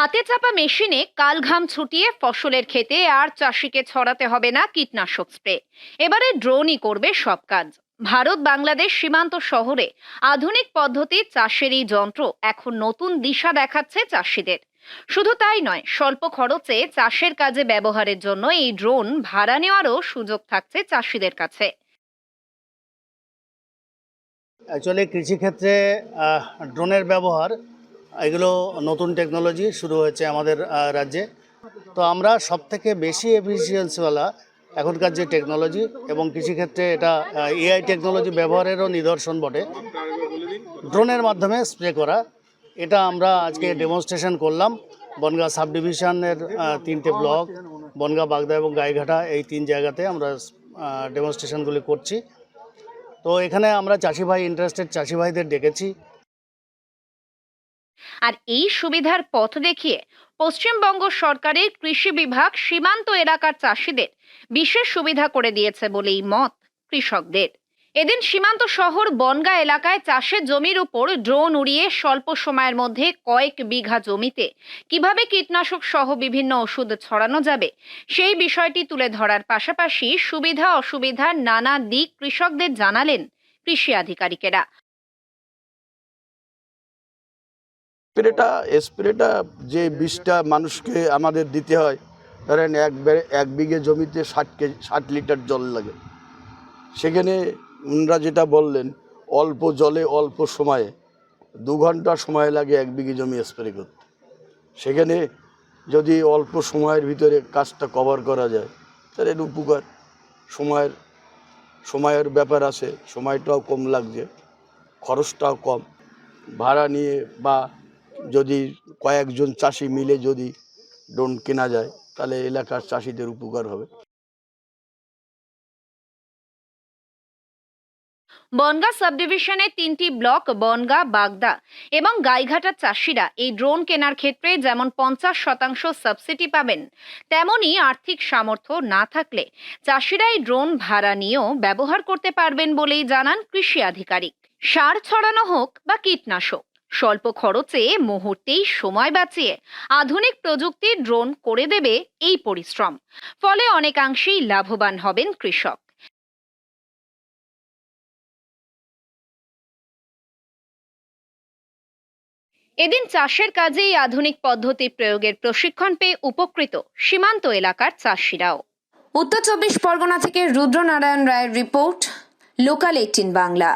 হাতে চাপা মেশিনে কাল ঘাম ছুটিয়ে ফসলের ক্ষেতে আর চাষিকে ছড়াতে হবে না কীটনাশক স্প্রে। এবারে ড্রোনই করবে সব কাজ। ভারত বাংলাদেশ সীমান্ত শহরে আধুনিক পদ্ধতি চাষের এই যন্ত্র এখন নতুন দিশা দেখাচ্ছে চাষিদের। শুধু তাই নয়, স্বল্প খরচে চাষের কাজে ব্যবহারের জন্য এই ড্রোন ভাড়া নেওয়ারও সুযোগ থাকছে চাষিদের কাছে। অ্যাকচুয়ালি কৃষিক্ষেত্রে ড্রোনের ব্যবহার এগুলো নতুন টেকনোলজি শুরু হয়েছে আমাদের রাজ্যে। তো আমরা সবথেকে বেশি এফিসিয়েন্সিওয়ালা এখনকার যে টেকনোলজি, এবং কৃষিক্ষেত্রে এটা এআই টেকনোলজি ব্যবহারেরও নিদর্শন বটে। ড্রোনের মাধ্যমে স্প্রে করা, এটা আমরা আজকে ডেমনস্ট্রেশন করলাম। বনগাঁ সাব ডিভিশনের 3টে ব্লক, বনগাঁ, বাগদা এবং গাইঘাটা, এই 3 জায়গাতে আমরা ডেমনস্ট্রেশনগুলি করছি। তো এখানে আমরা চাষি ভাই, ইন্টারেস্টেড চাষি ভাইদের ডেকেছি। আর এই সুবিধার পথ দেখিয়ে পশ্চিমবঙ্গ সরকারের কৃষি বিভাগ সীমান্ত এলাকার চাষিদের বিশেষ সুবিধা করে দিয়েছে বলেই মত কৃষকদের। এদিন সীমান্ত শহর বনগাঁ এলাকায় চাষের জমির উপর ড্রোন উড়িয়ে স্বল্প সময়ের মধ্যে কয়েক বিঘা জমিতে কিভাবে কীটনাশক সহ বিভিন্ন ওষুধ ছড়ানো যাবে সেই বিষয়টি তুলে ধরার পাশাপাশি সুবিধা অসুবিধার নানা দিক কৃষকদের জানালেন কৃষি আধিকারিকেরা। স্প্রেটা যে বিষটা মানুষকে আমাদের দিতে হয়, ধরেন এক বিঘে জমিতে 60 লিটার জল লাগে। সেখানে ওনারা যেটা বললেন, অল্প জলে অল্প সময়ে 2 ঘন্টা সময় লাগে এক বিঘে জমি স্প্রে করতে। সেখানে যদি অল্প সময়ের ভিতরে কাজটা কভার করা যায় তাহলে এর উপকার। সময়ের ব্যাপার আছে, সময়টাও কম লাগছে, খরচটাও কম। ভাড়া নিয়ে বা যদি কয়েকজন চাষি মিলে যদি ড্রোন কেনা যায় তাহলে এলাকার চাষিদের উপকার হবে। বনগাঁ সাব ডিভিশনের 3টি ব্লক বনগাঁ, বাগদা এবং গাইঘাটার চাষিরা এই ড্রোন কেনার ক্ষেত্রে যেমন 50% সাবসিডি পাবেন, তেমনি আর্থিক সামর্থ্য না থাকলে চাষিরা এই ড্রোন ভাড়া নিয়েও ব্যবহার করতে পারবেন বলেই জানান কৃষি আধিকারিক। সার ছড়ানো হোক বা কীটনাশক, স্বল্প খরচে মুহূর্তেই সময় বাঁচিয়ে আধুনিক প্রযুক্তির ড্রোন করে দেবে এই পরিশ্রম। ফলে অনেকাংশেই লাভবান হবেন কৃষক। এদিন চাষের কাজে এই আধুনিক পদ্ধতি প্রয়োগের প্রশিক্ষণ পেয়ে উপকৃত সীমান্ত এলাকার চাষিরাও। উত্তর 24 পরগনা থেকে রুদ্রনারায়ণ রায়ের রিপোর্ট, লোকাল 18 বাংলা।